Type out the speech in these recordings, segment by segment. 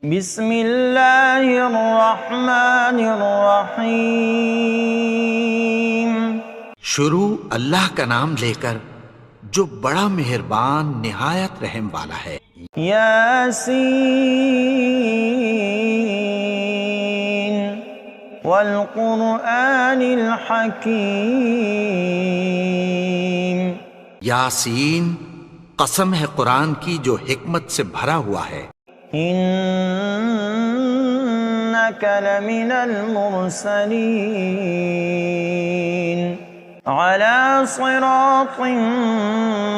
بسم اللہ الرحمن الرحیم۔ شروع اللہ کا نام لے کر جو بڑا مہربان نہایت رحم والا ہے۔ یاسین والقرآن الحکیم۔ یاسین، قسم ہے قرآن کی جو حکمت سے بھرا ہوا ہے۔ انک لمن المرسلین علی صراط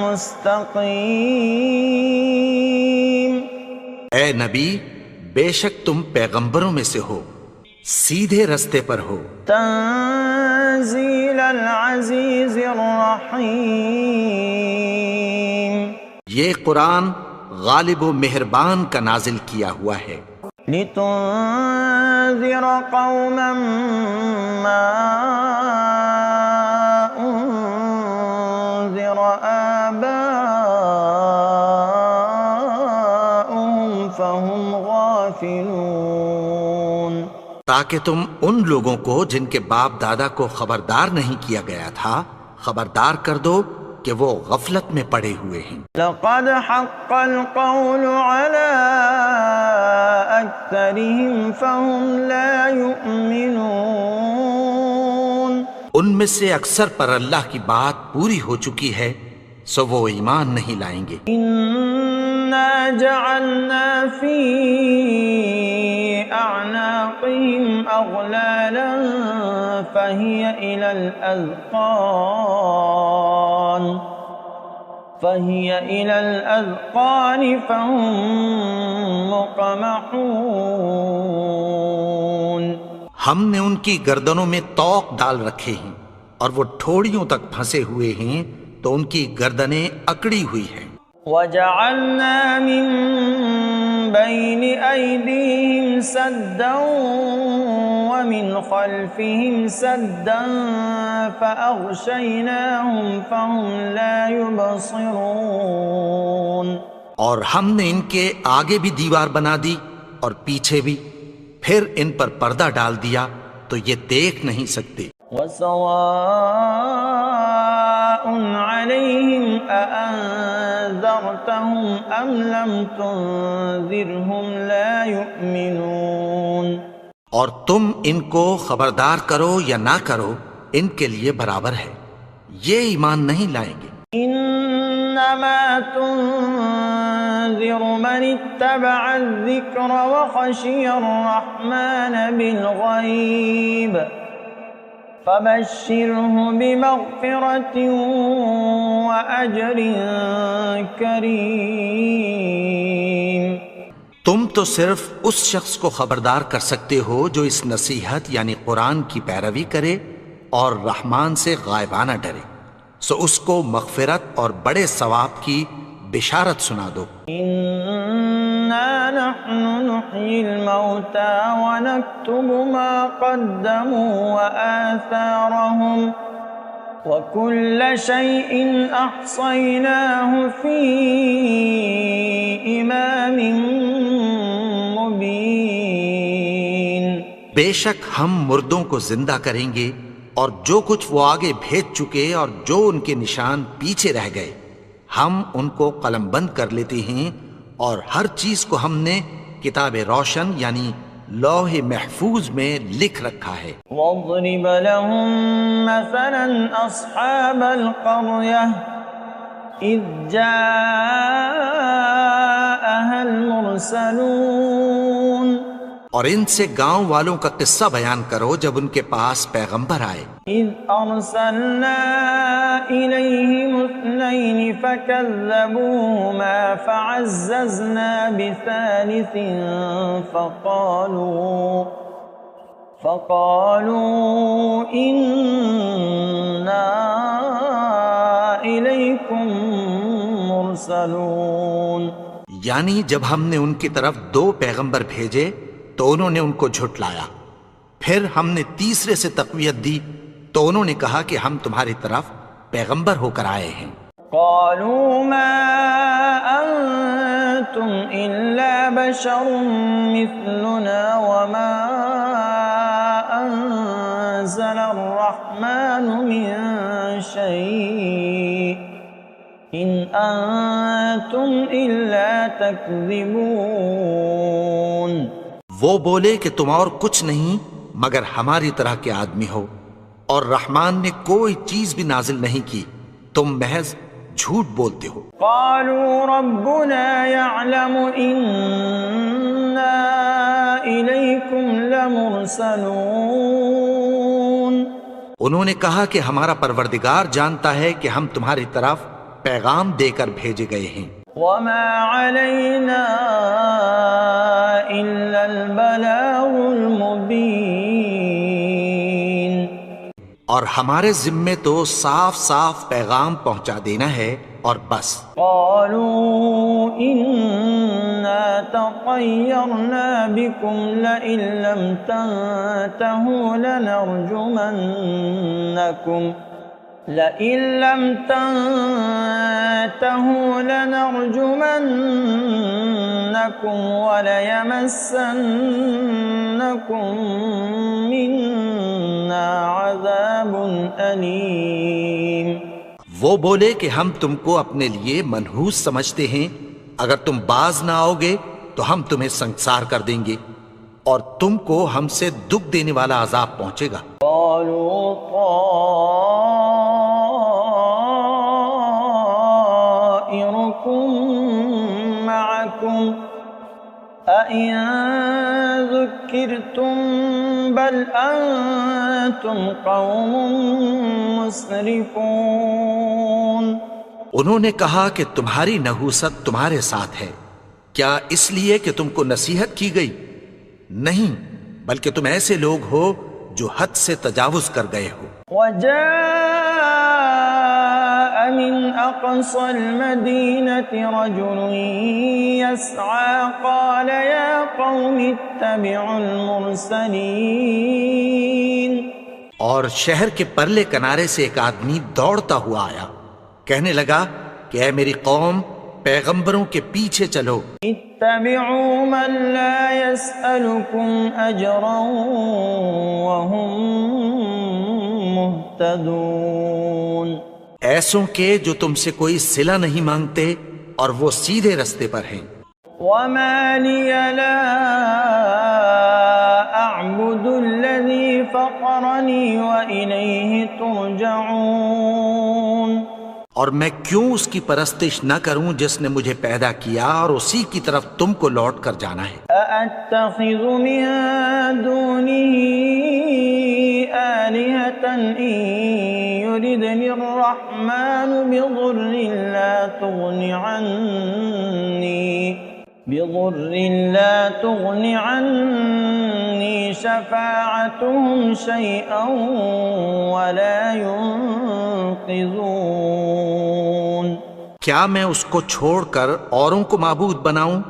مستقیم۔ اے نبی، بے شک تم پیغمبروں میں سے ہو، سیدھے رستے پر ہو۔ تنزیل العزیز الرحیم۔ یہ قرآن غالب و مہربان کا نازل کیا ہوا ہے۔ لتنذر قوما ما انذر آباؤهم فهم غافلون۔ تاکہ تم ان لوگوں کو جن کے باپ دادا کو خبردار نہیں کیا گیا تھا خبردار کر دو کہ وہ غفلت میں پڑے ہوئے ہیں۔ لقد حق القول على اکثرهم فهم لا يؤمنون۔ ان میں سے اکثر پر اللہ کی بات پوری ہو چکی ہے سو وہ ایمان نہیں لائیں گے۔ انا جعلنا في اعناقهم اغلالا فهي الى الاذقان فهم مقمحون۔ ہم نے ان کی گردنوں میں طوق ڈال رکھے ہیں اور وہ ٹھوڑیوں تک پھنسے ہوئے ہیں تو ان کی گردنیں اکڑی ہوئی ہیں۔ وَجَعَلْنَا مِن بَيْنِ أَيْدِيهِمْ سَدًّا وَمِنْ خَلْفِهِمْ سَدًّا فَأَغْشَيْنَاهُمْ فَهُمْ لَا يُبْصِرُونَ۔ اور ہم نے ان کے آگے بھی دیوار بنا دی اور پیچھے بھی، پھر ان پر پردہ ڈال دیا تو یہ دیکھ نہیں سکتے۔ وَسَوَاءٌ عَلَيْهِمْ أَأَنذَرْتَهُمْ أَمْ لَمْ تُنذِرْهُمْ لَا يُؤْمِنُونَ۔ اور تم ان کو خبردار کرو یا نہ کرو ان کے لیے برابر ہے، یہ ایمان نہیں لائیں گے۔ انما تنذر من اتبع الذکر وخشی الرحمن بالغیب فبشرہ بمغفرۃ واجر کریم۔ تم تو صرف اس شخص کو خبردار کر سکتے ہو جو اس نصیحت یعنی قرآن کی پیروی کرے اور رحمان سے غائبانہ ڈرے، سو اس کو مغفرت اور بڑے ثواب کی بشارت سنا دو۔ انا نحن نحیی الموتى ونکتب ما قدموا وآثارهم وكل شيء احصیناه فی امام مبین۔ بے شک ہم مردوں کو زندہ کریں گے اور جو کچھ وہ آگے بھیج چکے اور جو ان کے نشان پیچھے رہ گئے ہم ان کو قلم بند کر لیتے ہیں، اور ہر چیز کو ہم نے کتاب روشن یعنی لوح محفوظ میں لکھ رکھا ہے۔ وَاضْرِبْ لَهُمْ مَثَلًا أَصْحَابَ الْقَرْيَةِ إِذْ جَاءَهَا الْمُرْسَلُونَ۔ اور ان سے گاؤں والوں کا قصہ بیان کرو جب ان کے پاس پیغمبر آئے۔ إِذْ أَرْسَلْنَا إِلَيْهِمُ اثْنَيْنِ فَكَذَّبُوهُمَا فَعَزَّزْنَا بِثَالِثٍ فَقَالُوا إِنَّا إِلَيْكُمْ مُرْسَلُونَ۔ یعنی جب ہم نے ان کی طرف 2 پیغمبر بھیجے تو انہوں نے ان کو جھٹلایا، پھر ہم نے تیسرے سے تقویت دی تو انہوں نے کہا کہ ہم تمہاری طرف پیغمبر ہو کر آئے ہیں۔ قالوا ما أنتم إلا بشر مثلنا وما أنزل الرحمن من شيء إن أنتم إلا تكذبون. وہ بولے کہ تم اور کچھ نہیں مگر ہماری طرح کے آدمی ہو، اور رحمان نے کوئی چیز بھی نازل نہیں کی، تم محض جھوٹ بولتے ہو. قالوا ربنا يعلم إنا إليكم لمرسلون. انہوں نے کہا کہ ہمارا پروردگار جانتا ہے کہ ہم تمہاری طرف پیغام دے کر بھیجے گئے ہیں. وما علينا إلا البلاغ المبين. اور ہمارے ذمے تو صاف صاف پیغام پہنچا دینا ہے اور بس. قالوا إنا تطيرنا بكم لئن لم تنتهوا لنرجمنكم وليمسنكم منا عذاب أليم. وہ بولے کہ ہم تم کو اپنے لیے منحوس سمجھتے ہیں، اگر تم باز نہ آؤ گے تو ہم تمہیں سنسار کر دیں گے اور تم کو ہم سے دکھ دینے والا عذاب پہنچے گا. قالوا طائركم معكم أئن ذكرتم بل أنتم قوم مسرفون. انہوں نے کہا کہ تمہاری نحوست تمہارے ساتھ ہے، کیا اس لیے کہ تم کو نصیحت کی گئی؟ نہیں، بلکہ تم ایسے لوگ ہو جو حد سے تجاوز کر گئے ہو. وجاء من أقصى المدينة رجل يسعى قال يا قوم اتبعوا المرسلين. اور شہر کے پرلے کنارے سے ایک آدمی دوڑتا ہوا آیا، کہنے لگا کہ اے میری قوم، پیغمبروں کے پیچھے چلو. اتبعوا من لا يسألكم أجرا وهم مهتدون. ایسوں کے جو تم سے کوئی صلہ نہیں مانگتے اور وہ سیدھے رستے پر ہیں. وما لي لا أعبد الذي فطرني وإليه ترجعون. اور میں کیوں اس کی پرستش نہ کروں جس نے مجھے پیدا کیا اور اسی کی طرف تم کو لوٹ کر جانا ہے. أأتخذ من دونه آلهة إن يردني الرحمن بضر لا تغن عني شفاعتهم شيئا ولا ينقذون. کیا میں اس کو چھوڑ کر اوروں کو معبود بناؤں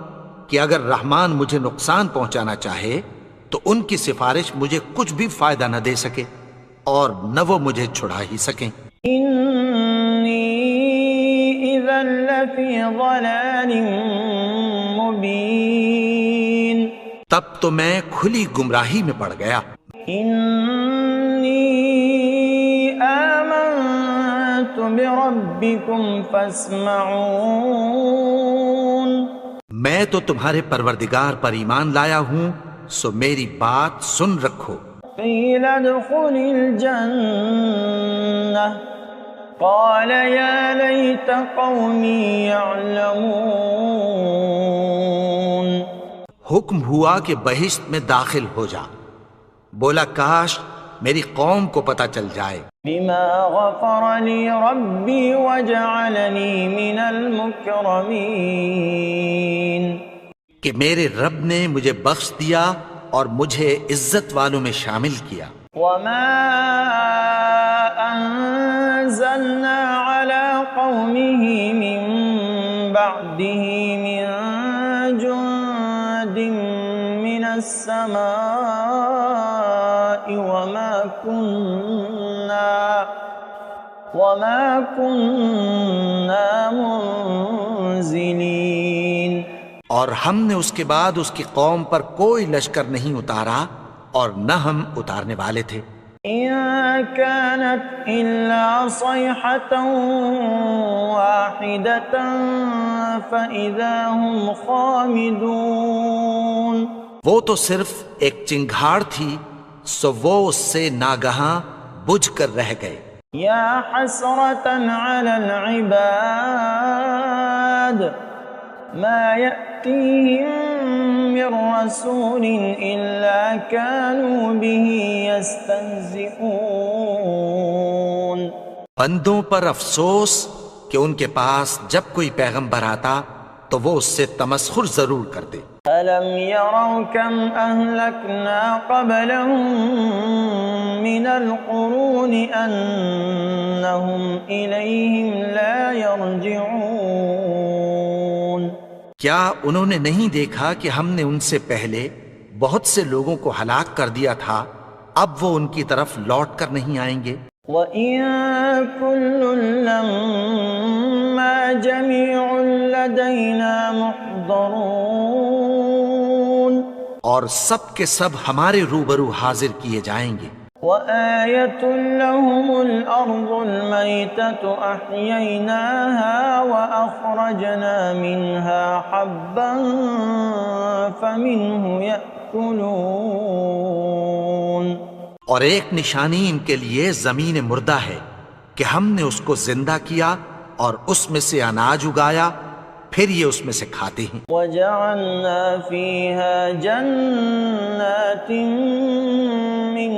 کہ اگر رحمان مجھے نقصان پہنچانا چاہے تو ان کی سفارش مجھے کچھ بھی فائدہ نہ دے سکے اور نہ وہ مجھے چھڑا ہی سکیں. إني إذا لفي ضلال مبين. تب تو میں کھلی گمراہی میں پڑ گیا. إني آمنت بربكم فاسمعون. میں تو تمہارے پروردگار پر ایمان لایا ہوں، سو میری بات سن رکھو. قيل ادخل الجنة قال يا ليت قومي يعلمون. حکم ہوا کہ بہشت میں داخل ہو جا. بولا کاش میری قوم کو پتہ چل جائے. بما غفر لي ربي وجعلني من المكرمين. کہ میرے رب نے مجھے بخش دیا اور مجھے عزت والوں میں شامل کیا. وما أنزلنا على قومه من بعده من جند من السماء وما كنا منزلين. اور ہم نے اس کے بعد اس کی قوم پر کوئی لشکر نہیں اتارا اور نہ ہم اتارنے والے تھے۔ إن كانت إلا صيحة واحدة فإذا هم خامدون۔ وہ تو صرف ایک چنگھاڑ تھی، سو وہ اس سے ناگہاں بجھ کر رہ گئے۔ یا حسرة على العباد ما يأتيهم من رسول إلا كانوا به يستهزئون۔ بندوں پر افسوس کہ ان کے پاس جب کوئی پیغمبر آتا تو وہ اس سے تمسخر ضرور کرتے۔ أَلَمْ يَرَوْا كَمْ أَهْلَكْنَا قَبْلَهُمْ مِنَ الْقُرُونِ أَنَّهُمْ إِلَيْهِمْ لَا يَرْجِعُونَ۔ کیا انہوں نے نہیں دیکھا کہ ہم نے ان سے پہلے بہت سے لوگوں کو ہلاک کر دیا تھا، اب وہ ان کی طرف لوٹ کر نہیں آئیں گے؟ وَإِن كُلٌّ لَّمَّا جَمِيعٌ لَّدَيْنَا مُحْضَرُونَ۔ اور سب کے سب ہمارے روبرو حاضر کیے جائیں گے۔ وَآيَةٌ لَّهُمُ الْأَرْضُ الْمَيْتَةُ أَحْيَيْنَاهَا وَأَخْرَجْنَا مِنْهَا حَبًّا فَمِنْهُ يَأْكُلُونَ۔ اور ایک نشانی ان کے لیے زمین مردہ ہے کہ ہم نے اس کو زندہ کیا اور اس میں سے اناج اگایا، پھر یہ اس میں سے کھاتے ہیں۔ وَجَعَلْنَا فِيهَا جَنَّاتٍ مِّن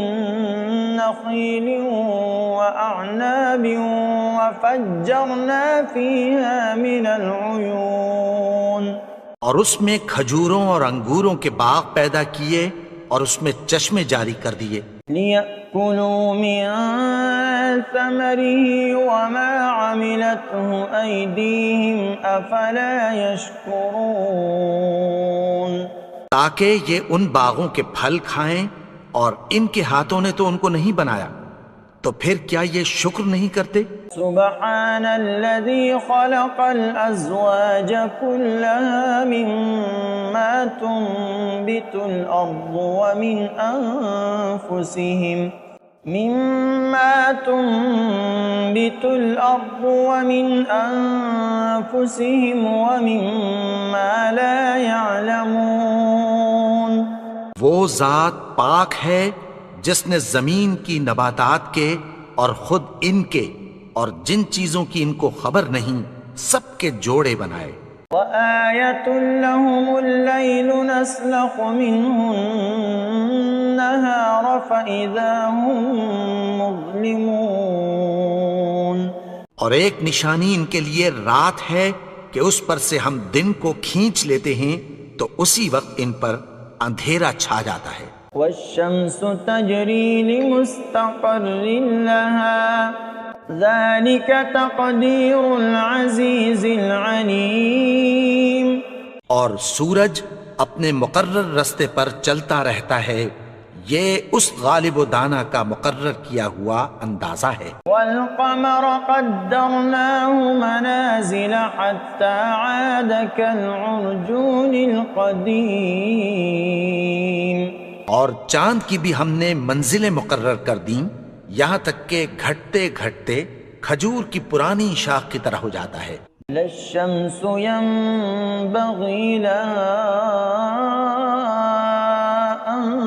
نَخِيلٍ وَأَعْنَابٍ وَفَجَّرْنَا فِيهَا مِنَ الْعُيُونِ۔ اور اس میں کھجوروں اور انگوروں کے باغ پیدا کیے اور اس میں چشمے جاری کر دیے۔ لِيَأْكُلُوا مِن ثَمَرِهِ وَمَا عَمِلَتْهُ أَيْدِيهِمْ أَفَلَا يَشْكُرُونَ۔ تاکہ یہ ان باغوں کے پھل کھائیں، اور ان کے ہاتھوں نے تو ان کو نہیں بنایا، تو پھر کیا یہ شکر نہیں کرتے؟ سبحان الذي خلق الأزواج كلها مما تنبت الأرض ومن أنفسهم ومما لا يعلمون۔ وہ ذات پاک ہے جس نے زمین کی نباتات کے اور خود ان کے اور جن چیزوں کی ان کو خبر نہیں سب کے جوڑے بنائے۔ وَآيَةٌ لَّهُمُ اللَّيْلُ نَسْلَخُ مِنْهُ النَّهَارَ فَإِذَا هُم مُظْلِمُونَ۔ اور ایک نشانی ان کے لیے رات ہے کہ اس پر سے ہم دن کو کھینچ لیتے ہیں تو اسی وقت ان پر اندھیرا چھا جاتا ہے۔ وَالشَّمْسُ تَجْرِي لِمُسْتَقَرٍّ لَّهَا ذَلِكَ تَقْدِيرُ الْعَزِيزِ الْعَلِيمِ۔ اور سورج اپنے مقرر رستے پر چلتا رہتا ہے، یہ اس غالب و دانا کا مقرر کیا ہوا اندازہ ہے۔ وَالْقَمَرَ قَدَّرْنَاهُ مَنَازِلَ حَتَّى عَادَ كَالْعُرْجُونِ الْقَدِيمِ۔ اور چاند کی بھی ہم نے منزلیں مقرر کر دیں، یہاں تک کہ گھٹتے گھٹتے کھجور کی پرانی شاخ کی طرح ہو جاتا ہے۔ لَا الشَّمْسُ يَنبَغِي لَهَا أَن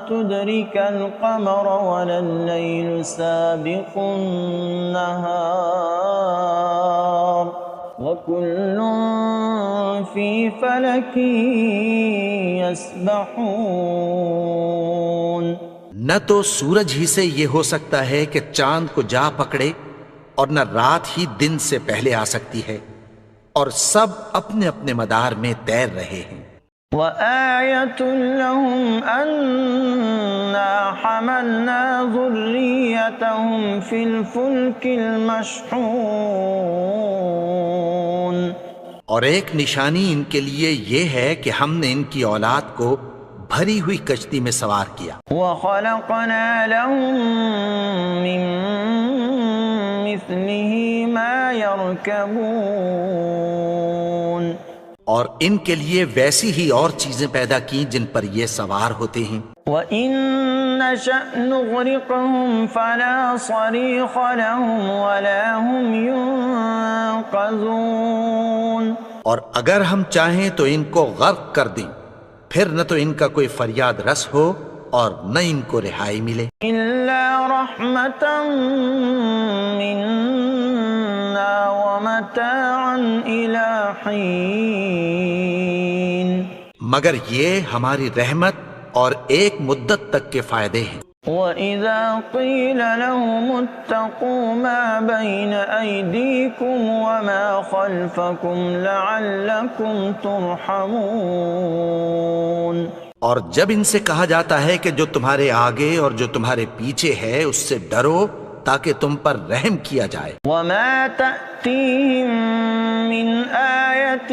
تُدْرِكَ الْقَمَرَ وَلَا اللَّيْلُ سَابِقُ النَّهَارِ وَكُلٌّ فِي فَلَكٍ يَسْبَحُونَ۔ نہ تو سورج ہی سے یہ ہو سکتا ہے کہ چاند کو جا پکڑے، اور نہ رات ہی دن سے پہلے آ سکتی ہے، اور سب اپنے اپنے مدار میں تیر رہے ہیں۔ وَآيَةٌ لَّهُمْ أَنَّا حَمَلْنَا ذُرِّيَّتَهُمْ فِي الْفُلْكِ الْمَشْحُونِ۔ اور ایک نشانی ان کے لیے یہ ہے کہ ہم نے ان کی اولاد کو بھری ہوئی کشتی میں سوار کیا۔ وَخَلَقْنَا لَهُم مِّن مِّثْلِهِ مَا يَرْكَبُونَ۔ اور ان کے لیے ویسی ہی اور چیزیں پیدا کی جن پر یہ سوار ہوتے ہیں. وَإِن نَّشَأْ نُغْرِقْهُمْ فَلَا صَرِيخَ لَهُمْ وَلَا هُمْ يُنقَذُونَ. اور اگر ہم چاہیں تو ان کو غرق کر دیں، پھر نہ تو ان کا کوئی فریاد رس ہو اور نہ ان کو رہائی ملے. إِلَّا رَحْمَةً مِّنَّا وَمَتَاعًا إِلَىٰ حِينٍ. مگر یہ ہماری رحمت اور ایک مدت تک کے فائدے ہیں. وَإِذَا قِيلَ لَهُمُ اتَّقُوا مَا بَيْنَ أَيْدِيكُمْ وَمَا خَلْفَكُمْ لَعَلَّكُمْ تُرْحَمُونَ. اور جب ان سے کہا جاتا ہے کہ جو تمہارے آگے اور جو تمہارے پیچھے ہے اس سے ڈرو تاکہ تم پر رحم کیا جائے. وَمَا تَأْتِيهِم مِّنْ آيَةٍ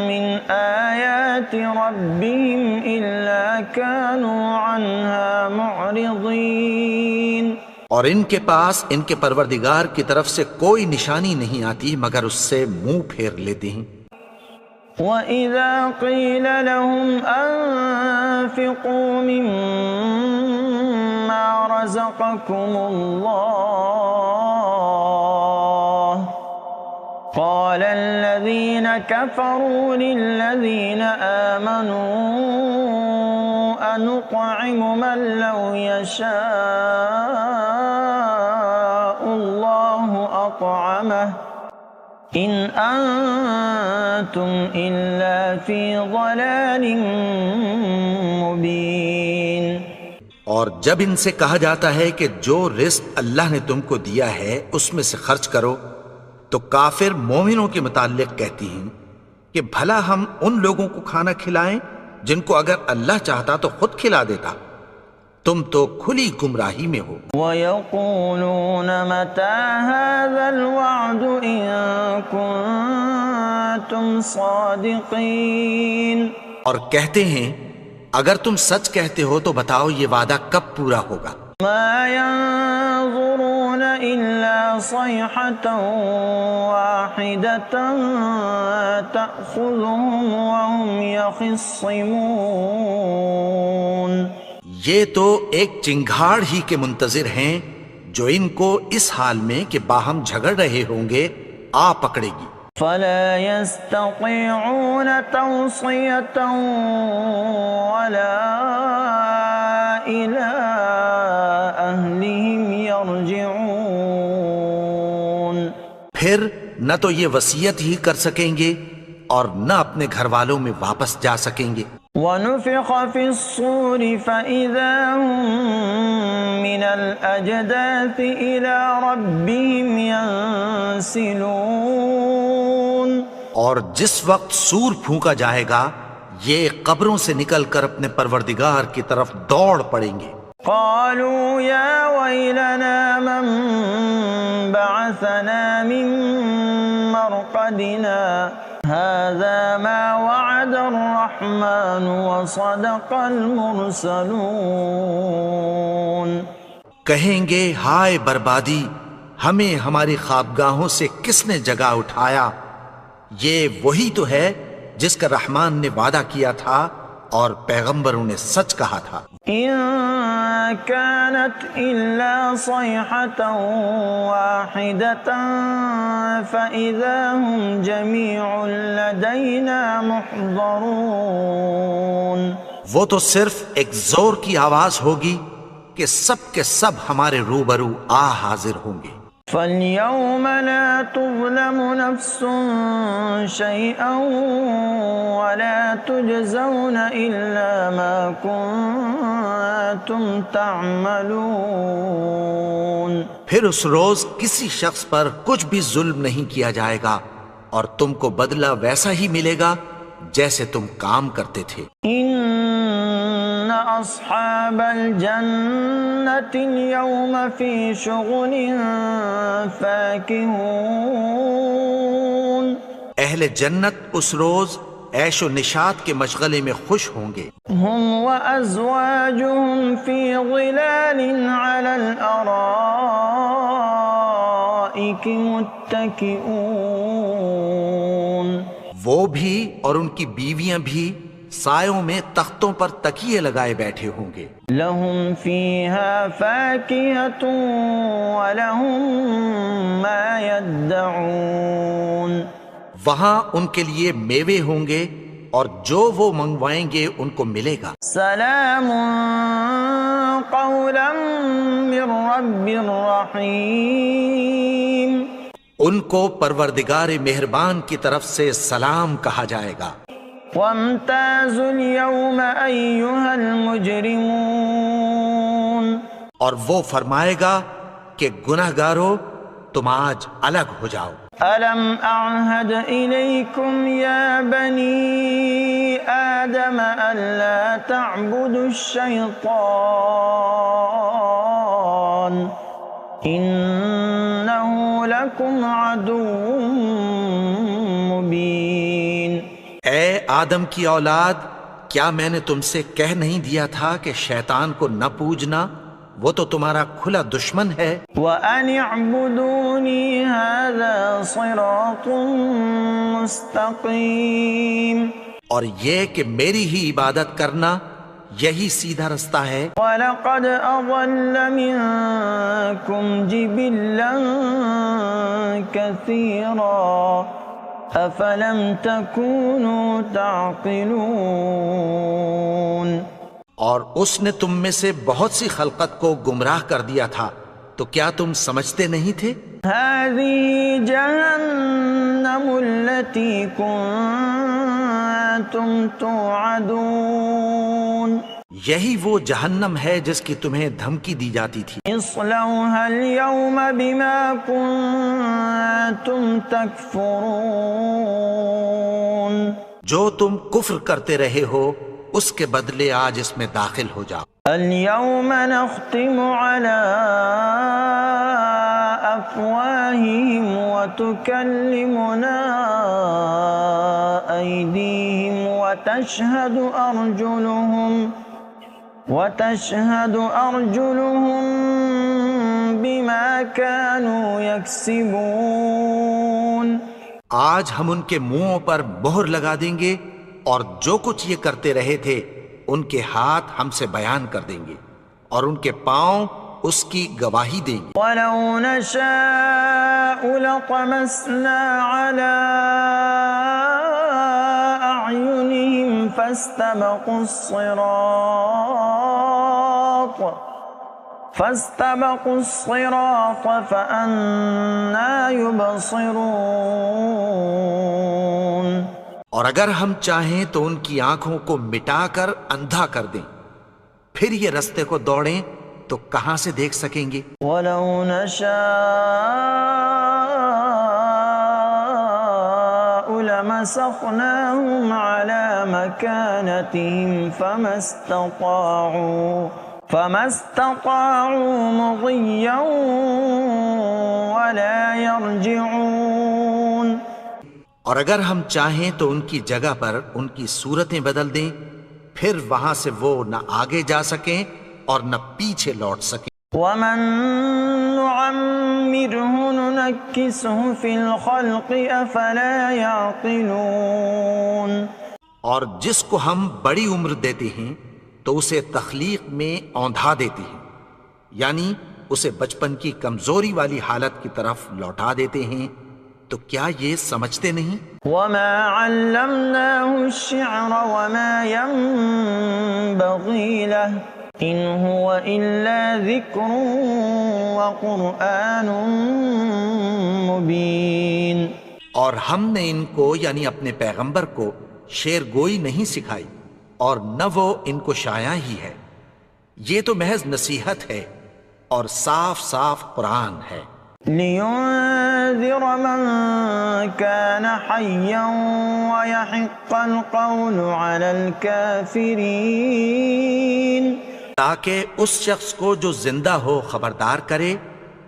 مِّنْ آيَاتِ رَبِّهِمْ إِلَّا كَانُوا عَنْهَا مُعْرِضِينَ. اور ان کے پاس ان کے پروردگار کی طرف سے کوئی نشانی نہیں آتی مگر اس سے منہ پھیر لیتے ہیں. وَإِذَا قِيلَ لَهُمْ أَنفِقُوا مِمَّا رَزَقَكُمُ اللَّهُ قَالَ الَّذِينَ كَفَرُوا لِلَّذِينَ آمَنُوا أَنُطْعِمُ مَن لَّوْ يَشَاءُ اللَّهُ أَطْعَمَهُ إِنْ أَنْتُمْ إِلَّا فِي ضَلَالٍ مُبِينٍ. اور جب ان سے کہا جاتا ہے کہ جو رزق اللہ نے تم کو دیا ہے اس میں سے خرچ کرو تو کافر مومنوں کے متعلق کہتی ہیں کہ بھلا ہم ان لوگوں کو کھانا کھلائیں جن کو اگر اللہ چاہتا تو خود کھلا دیتا. تم تو کھلی گمراہی میں ہو. وَيَقُولُونَ مَتَى هَذَا الْوَعْدُ إِن كُنتُمْ صَادِقِينَ. اور کہتے ہیں اگر تم سچ کہتے ہو تو بتاؤ یہ وعدہ کب پورا ہوگا. مَا يَنظُرُونَ إِلَّا صَيْحَةً وَاحِدَةً تَأْخُذُهُمْ وَهُمْ يَخِصِّمُونَ. یہ تو ایک چنگھاڑ ہی کے منتظر ہیں جو ان کو اس حال میں کہ باہم جھگڑ رہے ہوں گے آ پکڑے گی. فَلَا يَسْتَطِيعُونَ تَوْصِيَةً وَلَا إِلَىٰ أَهْلِهِمْ يَرْجِعُونَ. پھر نہ تو یہ وصیت ہی کر سکیں گے اور نہ اپنے گھر والوں میں واپس جا سکیں گے. وَنُفِخَ فِي الصُّورِ فَإِذَا هُم مِّنَ الْأَجْدَاثِ إِلَىٰ رَبِّهِمْ يَنسِلُونَ. اور جس وقت سور پھونکا جائے گا یہ قبروں سے نکل کر اپنے پروردگار کی طرف دوڑ پڑیں گے. قالوا يا ويلنا من بعثنا من مرقدنا هذا ما وعد الرحمن وصدق المرسلون. کہیں گے ہائے بربادی، ہمیں ہماری خوابگاہوں سے کس نے جگا اٹھایا؟ یہ وہی تو ہے جس کا رحمان نے وعدہ کیا تھا اور پیغمبروں نے سچ کہا تھا. إن كانت إلا صيحة واحدة فإذا هم جميع لدينا محضرون. وہ تو صرف ایک زور کی آواز ہوگی کہ سب کے سب ہمارے روبرو آ حاضر ہوں گے. فَالْيَوْمَ لَا تُظْلَمُ نَفْسٌ شَيْئًا وَلَا تُجْزَوْنَ إِلَّا مَا كُنتُمْ تَعْمَلُونَ. پھر اس روز کسی شخص پر کچھ بھی ظلم نہیں کیا جائے گا اور تم کو بدلہ ویسا ہی ملے گا جیسے تم کام کرتے تھے. إِنَّ أَصْحَابَ الْجَنَّةِ الْيَوْمَ فِي شُغُلٍ فَاكِهُونَ. اہل جنت اس روز عیش و نشاط کے مشغلے میں خوش ہوں گے. هُمْ وَأَزْوَاجُهُمْ فِي ظِلَالٍ عَلَى الْأَرَائِكِ مُتَّكِئُونَ. وہ بھی اور ان کی بیویاں بھی سایوں میں تختوں پر تکیے لگائے بیٹھے ہوں گے. لهم فيها فاكهة ولهم ما يدعون. وہاں ان کے لیے میوے ہوں گے اور جو وہ منگوائیں گے ان کو ملے گا. سلام قولا من رب رحیم. ان کو پروردگار مہربان کی طرف سے سلام کہا جائے گا. وامتازوا اليوم أيها المجرمون. اور وہ فرمائے گا کہ گنہگارو تم آج الگ ہو جاؤ. ألم أعهد إليكم يا بني آدم ألا تعبدوا الشيطان إنه لكم عدو مبين. اے آدم کی اولاد، کیا میں نے تم سے کہہ نہیں دیا تھا کہ شیطان کو نہ پوجنا، وہ تو تمہارا کھلا دشمن ہے. وَأَنِ اعْبُدُونِي هَذَا صِرَاطٌ مُسْتَقِيمٌ. اور یہ کہ میری ہی عبادت کرنا یہی سیدھا رستہ ہے. وَلَقَدْ أَضَلَّ مِنكُمْ جِبِلًّا كَثِيرًا أَفَلَمْ تَكُونُوا تَعْقِلُونَ. اور اس نے تم میں سے بہت سی خلقت کو گمراہ کر دیا تھا، تو کیا تم سمجھتے نہیں تھے؟ هَذِهِ جَهَنَّمُ الَّتِي كُنتُمْ تُوعَدُونَ. یہی وہ جہنم ہے جس کی تمہیں دھمکی دی جاتی تھی. اصلوها اليوم بما كنتم تكفرون. جو تم کفر کرتے رہے ہو اس کے بدلے آج اس میں داخل ہو جاؤ. اليوم نختم على أفواههم وتكلمنا أيديهم وتشهد أرجلهم بما كانوا يكسبون. آج ہم ان کے منہوں پر مہر لگا دیں گے اور جو کچھ یہ کرتے رہے تھے ان کے ہاتھ ہم سے بیان کر دیں گے اور ان کے پاؤں اس کی گواہی دیں گے. وَلَوْ نَشَاءُ لَطَمَسْنَا عَلَىٰ أَعْيُنِهِمْ فَاسْتَبَقُوا الصِّرَاطَ فَأَنَّىٰ يُبْصِرُونَ. اور اگر ہم چاہیں تو ان کی آنکھوں کو مٹا کر اندھا کر دیں، پھر یہ رستے کو دوڑیں تو کہاں سے دیکھ سکیں گے. وَلَوْ نَشَاءُ لَمَسَخْنَاهُمْ عَلَى مَكَانَتِهِمْ فَمَا اسْتَطَاعُوا مُضِيًّا وَلَا يَرْجِعُونَ. اور اگر ہم چاہیں تو ان کی جگہ پر ان کی صورتیں بدل دیں، پھر وہاں سے وہ نہ آگے جا سکیں اور نہ پیچھے لوٹ سکیں. وَمَن نُعَمِّرْهُ نُنَكِّسْهُ فِي الْخَلْقِ أَفَلَا يَعْقِلُونَ. اور جس کو ہم بڑی عمر دیتے ہیں تو اسے تخلیق میں اوندھا دیتے ہیں، یعنی اسے بچپن کی کمزوری والی حالت کی طرف لوٹا دیتے ہیں. تو کیا یہ سمجھتے نہیں؟ وَمَا عَلَّمْنَاهُ الشِّعْرَ وَمَا يَنبَغِي لَهُ إِنْ هُوَ إِلَّا ذِكْرٌ وَقُرْآنٌ مُبِينٌ. اور ہم نے ان کو یعنی اپنے پیغمبر کو شعر گوئی نہیں سکھائی اور نہ وہ ان کو شایع ہی ہے، یہ تو محض نصیحت ہے اور صاف صاف قرآن ہے. لِيُنذِرَ مَن كَانَ حَيًّا وَيَحِقَّ الْقَوْلُ عَلَى الْكَافِرِينَ. تاکہ اس شخص کو جو زندہ ہو خبردار کرے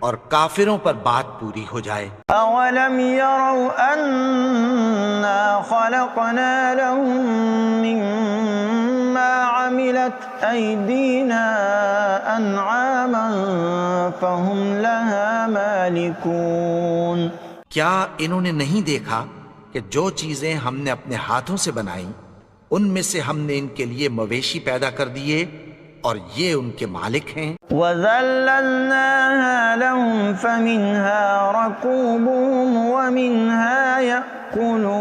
اور کافروں پر بات پوری ہو جائے. أَوَلَمْ يَرَوْا أَنَّا خَلَقْنَا لَهُم مِّمَّا عَمِلَتْ أَيْدِينَا أَنْعَامًا فَهُمْ لَهَا مَالِكُونَ. کیا انہوں نے نہیں دیکھا کہ جو چیزیں ہم نے اپنے ہاتھوں سے بنائیں ان میں سے ہم نے ان کے لیے مویشی پیدا کر دیے اور یہ ان کے مالک ہیں. وَذَلَّلْنَاهَا لَهُمْ فَمِنْهَا رَكُوبُهُمْ وَمِنْهَا يَأْكُلُونَ.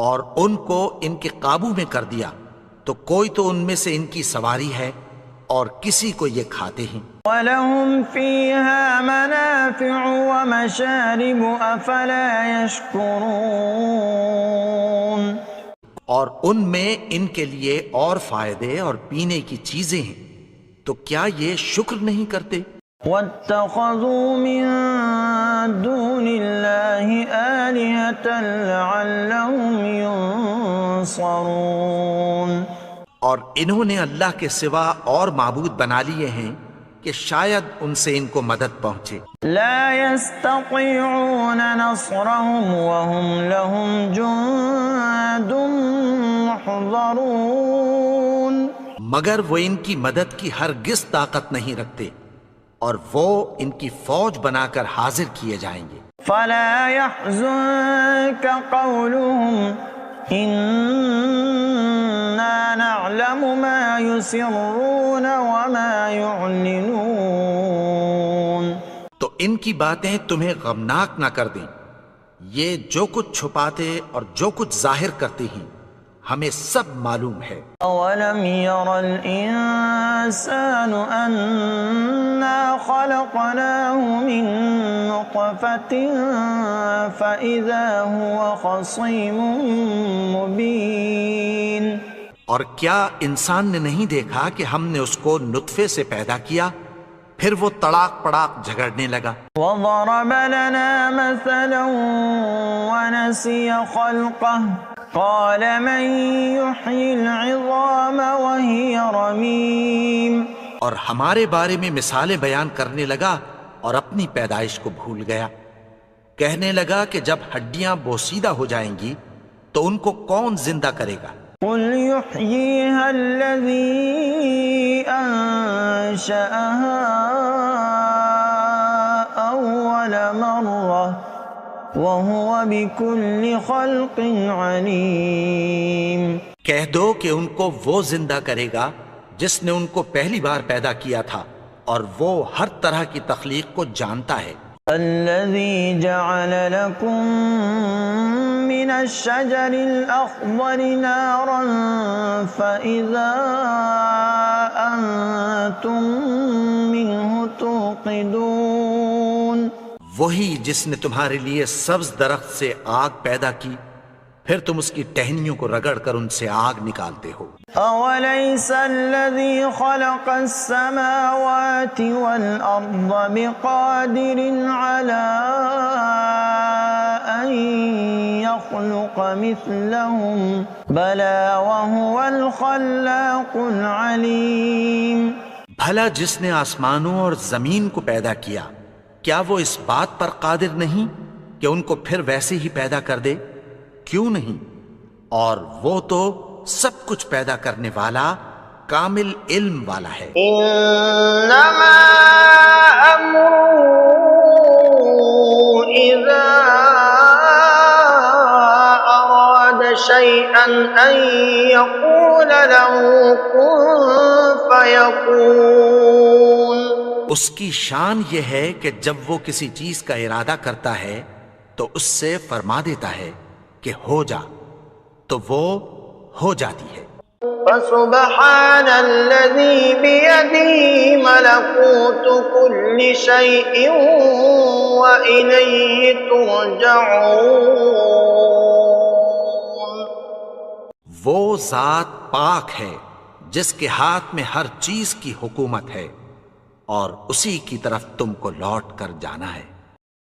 اور ان کو ان کے قابو میں کر دیا تو کوئی تو ان میں سے ان کی سواری ہے اور کسی کو یہ کھاتے ہیں. وَلَهُمْ فِيهَا مَنَافِعُ وَمَشَارِبُ أَفَلَا يَشْكُرُونَ. اور ان میں ان کے لیے اور فائدے اور پینے کی چیزیں ہیں تو کیا یہ شکر نہیں کرتے؟ وَاتَّخَذُوا مِن دُونِ اللَّهِ آلِهَةً لَعَلَّهُمْ يُنصَرُونَ. اور انہوں نے اللہ کے سوا اور معبود بنا لیے ہیں کہ شاید ان سے ان کو مدد پہنچے. لا يستطيعون نصرهم وهم لهم جند محضرون. مگر وہ ان کی مدد کی ہرگز طاقت نہیں رکھتے اور وہ ان کی فوج بنا کر حاضر کیے جائیں گے. فلا يحزنك قولهم إنا نعلم ما يسرون وما يعلنون. تو ان کی باتیں تمہیں غمناک نہ کر دیں. یہ جو کچھ چھپاتے اور جو کچھ ظاہر کرتے ہیں ہمیں سب معلوم ہے. أولم ير الإنسان أنا خلقناه من نطفة فإذا هو خصيم مبين. اور کیا انسان نے نہیں دیکھا کہ ہم نے اس کو نطفے سے پیدا کیا پھر وہ تڑاک پڑاک جھگڑنے لگا. وضرب لنا مثلا ونسي خلقه قال من يحيي العظام وهي رميم. اور ہمارے بارے میں مثالیں بیان کرنے لگا اور اپنی پیدائش کو بھول گیا. کہنے لگا کہ جب ہڈیاں بوسیدہ ہو جائیں گی تو ان کو کون زندہ کرے گا؟ قل يحييها الذي أنشأها أول مرة وهو بكل خلق عليم. کہہ دو کہ ان کو وہ زندہ کرے گا جس نے ان کو پہلی بار پیدا کیا تھا اور وہ ہر طرح کی تخلیق کو جانتا ہے. الذي جعل لكم من الشجر الأخضر نارا فإذا أنتم منه توقدون. وہی جس نے تمہارے لیے سبز درخت سے آگ پیدا کی پھر تم اس کی ٹہنیوں کو رگڑ کر ان سے آگ نکالتے ہو. أوليس الذي خلق السماوات والأرض بقادر على أن يخلق مثلهم بلى وهو الخلاق العليم. بھلا جس نے آسمانوں اور زمین کو پیدا کیا کیا وہ اس بات پر قادر نہیں کہ ان کو پھر ویسے ہی پیدا کر دے؟ کیوں نہیں؟ اور وہ تو سب کچھ پیدا کرنے والا کامل علم والا ہے. انما امره اذا اراد شيئا ان يقول له كن فيكون. اس کی شان یہ ہے کہ جب وہ کسی چیز کا ارادہ کرتا ہے تو اس سے فرما دیتا ہے کہ ہو جا تو وہ ہو جاتی ہے. فسبحان الذي بيده ملكوت كل شيء وإليه ترجعون. وہ ذات پاک ہے جس کے ہاتھ میں ہر چیز کی حکومت ہے اور اسی کی طرف تم کو لوٹ کر جانا ہے.